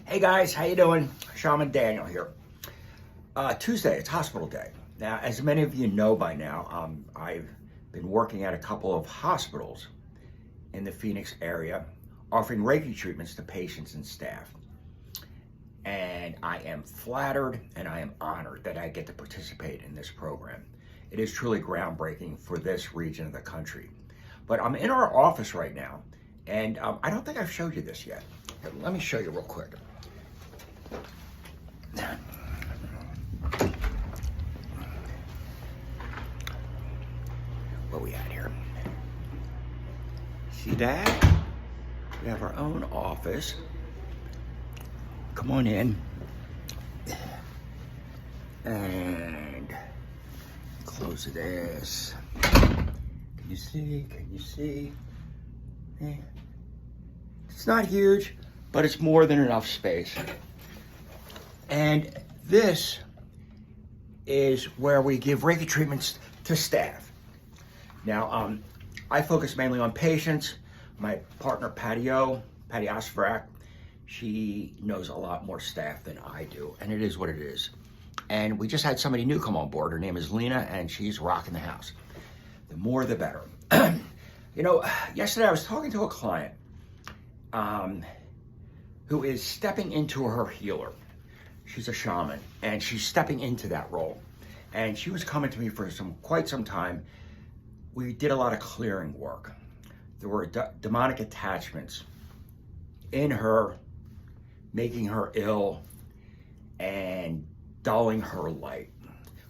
Hey guys, how you doing? Shaman Daniel here. Tuesday, it's hospital day. Now, as many of you know by now, I've been working at a couple of hospitals in the Phoenix area, offering Reiki treatments to patients and staff. And I am flattered and I am honored that I get to participate in this program. It is truly groundbreaking for this region of the country. But I'm in our office right now, and I don't think I've showed you this yet. Here, let me show you real quick. What we at here? See that? We have our own office. Come on in. And close this. Can you see? Can you see? It's not huge, but it's more than enough space. And this is where we give Reiki treatments to staff. Now, I focus mainly on patients. My partner, Patty Osvarak, she knows a lot more staff than I do, and it is what it is. And we just had somebody new come on board. Her name is Lena, and she's rocking the house. The more, the better. Yesterday I was talking to a client who is stepping into her healer. She's a shaman, and she's stepping into that role. And she was coming to me for quite some time. We did a lot of clearing work. There were demonic attachments in her, making her ill and dulling her light.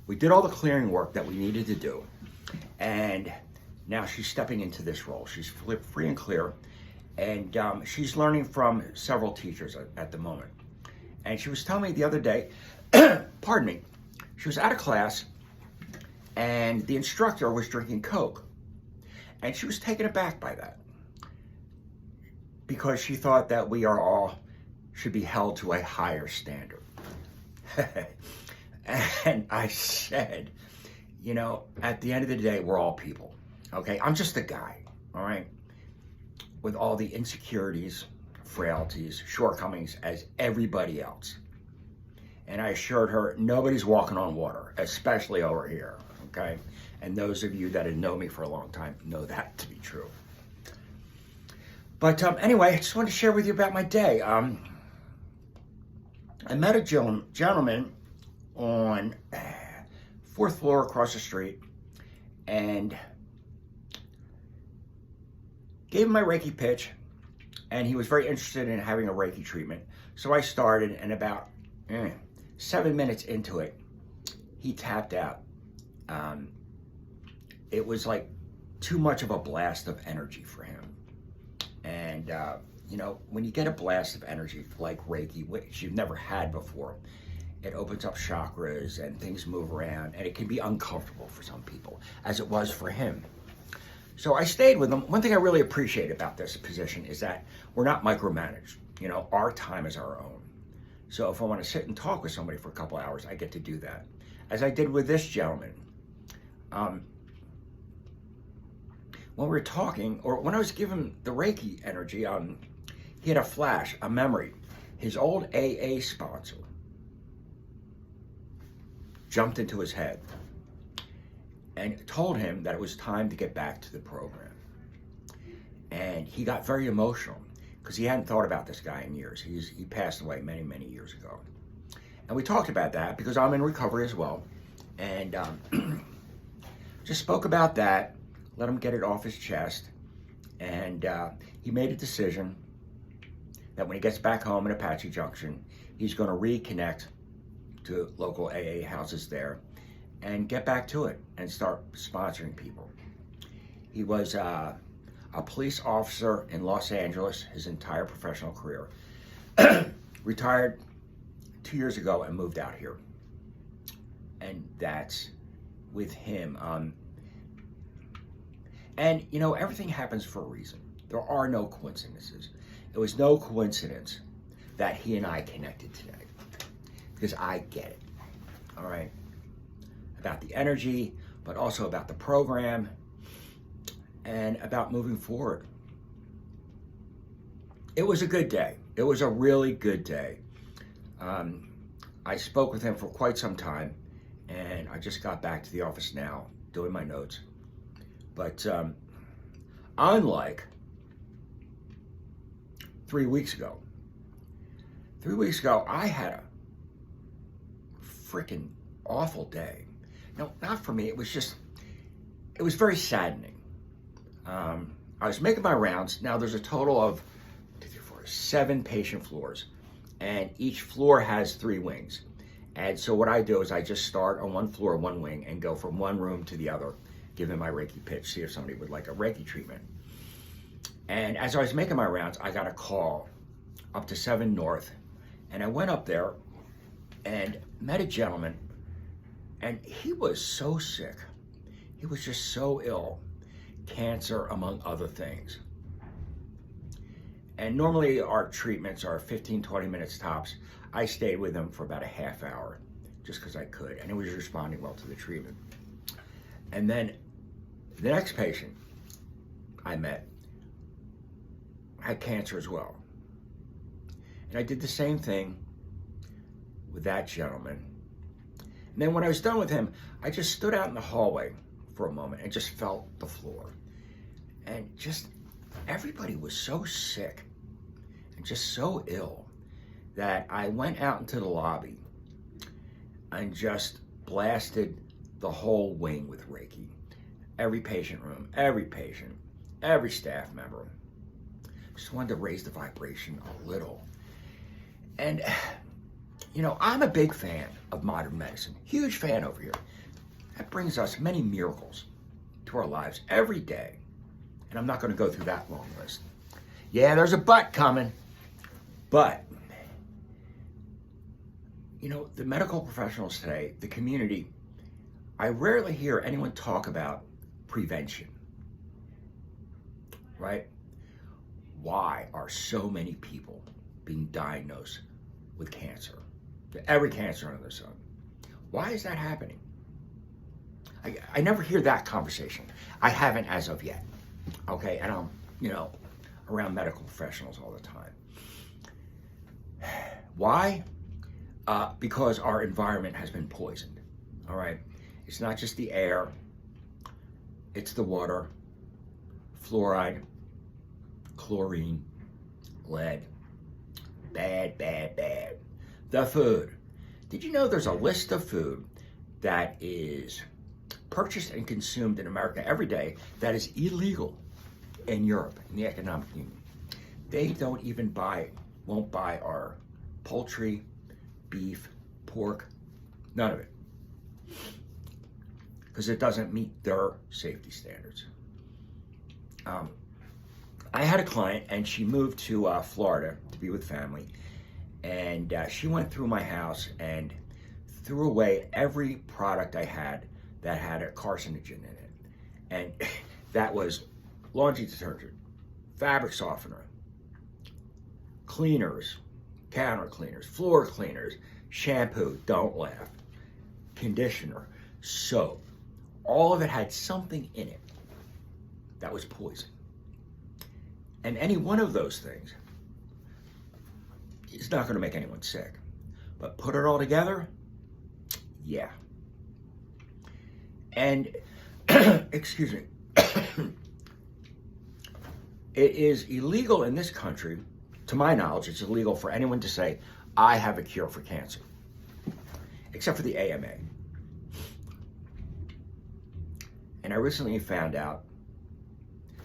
We did all the clearing work that we needed to do. And now she's stepping into this role. She's free and clear. And she's learning from several teachers at the moment. And she was telling me the other day, pardon me, she was at a class and the instructor was drinking Coke. And she was taken aback by that because she thought that we are all should be held to a higher standard. And I said, at the end of the day, we're all people, okay? I'm just a guy, all right? With all the insecurities, frailties, shortcomings as everybody else. And I assured her, nobody's walking on water, especially over here, okay? And those of you that have known me for a long time know that to be true. But anyway, I just wanted to share with you about my day. I met a gentleman on 4th floor across the street and gave him my Reiki pitch, and he was very interested in having a Reiki treatment. So I started, and about 7 minutes into it, he tapped out. It was like too much of a blast of energy for him. And, when you get a blast of energy like Reiki, which you've never had before, it opens up chakras and things move around, and it can be uncomfortable for some people, as it was for him. So I stayed with him. One thing I really appreciate about this position is that we're not micromanaged. Our time is our own. So if I want to sit and talk with somebody for a couple hours, I get to do that. As I did with this gentleman. When we were talking, or when I was giving the Reiki energy, he had a flash, a memory. His old AA sponsor jumped into his head and told him that it was time to get back to the program. And he got very emotional because he hadn't thought about this guy in years. He passed away many, many years ago. And we talked about that because I'm in recovery as well. And just spoke about that, let him get it off his chest. And he made a decision that when he gets back home in Apache Junction, he's going to reconnect to local AA houses there and get back to it and start sponsoring people. He was a police officer in Los Angeles his entire professional career. Retired 2 years ago and moved out here. And that's with him. And everything happens for a reason. There are no coincidences. It was no coincidence that he and I connected today, because I get it, all right? About the energy, but also about the program and about moving forward. It was a good day. It was a really good day. I spoke with him for quite some time, and I just got back to the office now, doing my notes. But unlike 3 weeks ago, I had a freaking awful day. No, not for me. It was very saddening. I was making my rounds. Now there's a total of 7 patient floors, and each floor has 3 wings. And so what I do is I just start on one floor, one wing, and go from one room to the other, give them my Reiki pitch, see if somebody would like a Reiki treatment. And as I was making my rounds, I got a call up to 7 North, and I went up there and met a gentleman, and he was so sick. He was just so ill, cancer among other things. And normally our treatments are 15, 20 minutes tops. I stayed with him for about a half hour just because I could, and he was responding well to the treatment. And then the next patient I met had cancer as well. And I did the same thing with that gentleman. And then when I was done with him, I just stood out in the hallway for a moment and just felt the floor. And just everybody was so sick and just so ill that I went out into the lobby and just blasted the whole wing with Reiki. Every patient room, every patient, every staff member. Just wanted to raise the vibration a little. And, you know, I'm a big fan of modern medicine. Huge fan over here. That brings us many miracles to our lives every day. And I'm not going to go through that long list. Yeah, there's a but coming. But, you know, the medical professionals today, the community, I rarely hear anyone talk about prevention. Right? Why are so many people being diagnosed with cancer? Every cancer under the sun. Why is that happening? I never hear that conversation. I haven't as of yet. Okay, and I'm, you know, around medical professionals all the time. Why? Because our environment has been poisoned. All right? It's not just the air. It's the water, fluoride, chlorine, lead. Bad, bad, bad. The food. Did you know there's a list of food that is purchased and consumed in America every day that is illegal in Europe, in the economic union? They don't even won't buy our poultry, beef, pork, none of it. Because it doesn't meet their safety standards. I had a client, and she moved to Florida to be with family, and she went through my house and threw away every product I had that had a carcinogen in it. And that was laundry detergent, fabric softener, cleaners, counter cleaners, floor cleaners, shampoo, don't laugh, conditioner, soap. All of it had something in it that was poison. And any one of those things is not going to make anyone sick. But put it all together, yeah. And, excuse me, it is illegal in this country, to my knowledge, it's illegal for anyone to say, I have a cure for cancer, except for the AMA. And I recently found out,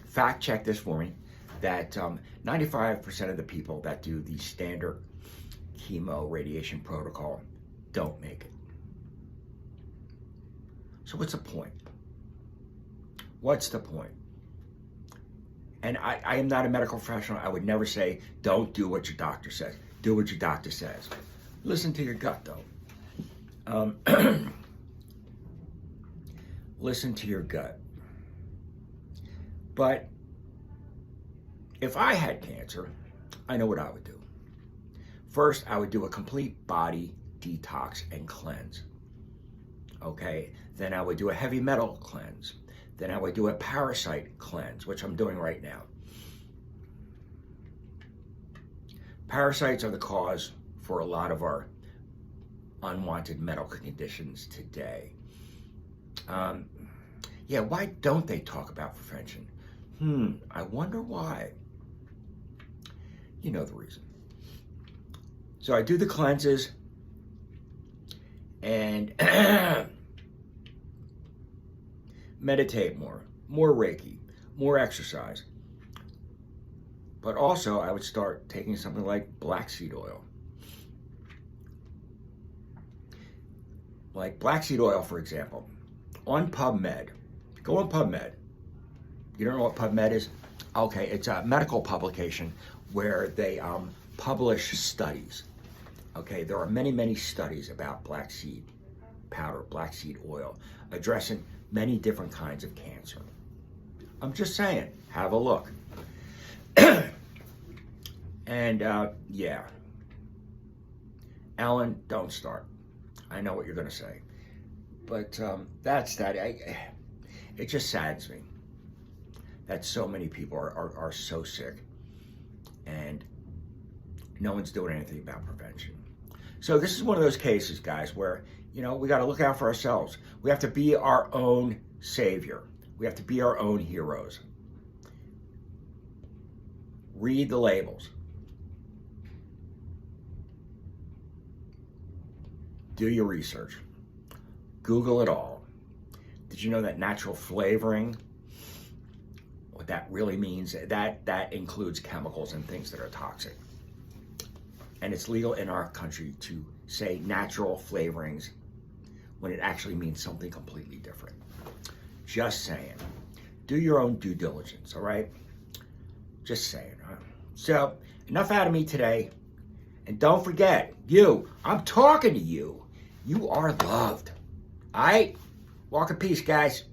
fact check this for me, that 95% of the people that do the standard chemo radiation protocol don't make it. So what's the point? What's the point? And I am not a medical professional. I would never say, don't do what your doctor says. Do what your doctor says. Listen to your gut, though. Listen to your gut. But if I had cancer, I know what I would do. First, I would do a complete body detox and cleanse. Okay? Then I would do a heavy metal cleanse. Then I would do a parasite cleanse, which I'm doing right now. Parasites are the cause for a lot of our unwanted medical conditions today. Yeah, why don't they talk about prevention? I wonder why. You know the reason. So I do the cleanses and meditate more Reiki, more exercise. But also I would start taking something like black seed oil. Like black seed oil, for example, on PubMed. Go on PubMed. You don't know what PubMed is? Okay, it's a medical publication where they publish studies. Okay, there are many, many studies about black seed powder, black seed oil, addressing many different kinds of cancer. I'm just saying, have a look. And yeah, Ellen, don't start. I know what you're going to say, but that's that. It just saddens me that so many people are so sick and no one's doing anything about prevention. So this is one of those cases, guys, where, you know, we got to look out for ourselves. We have to be our own savior. We have to be our own heroes. Read the labels. Do your research. Google it all. Did you know that natural flavoring, what that really means, that includes chemicals and things that are toxic. And it's legal in our country to say natural flavorings when it actually means something completely different. Just saying. Do your own due diligence, all right? Just saying. Huh? So, enough out of me today. And don't forget, I'm talking to you. You are loved. All right? Walk in peace, guys.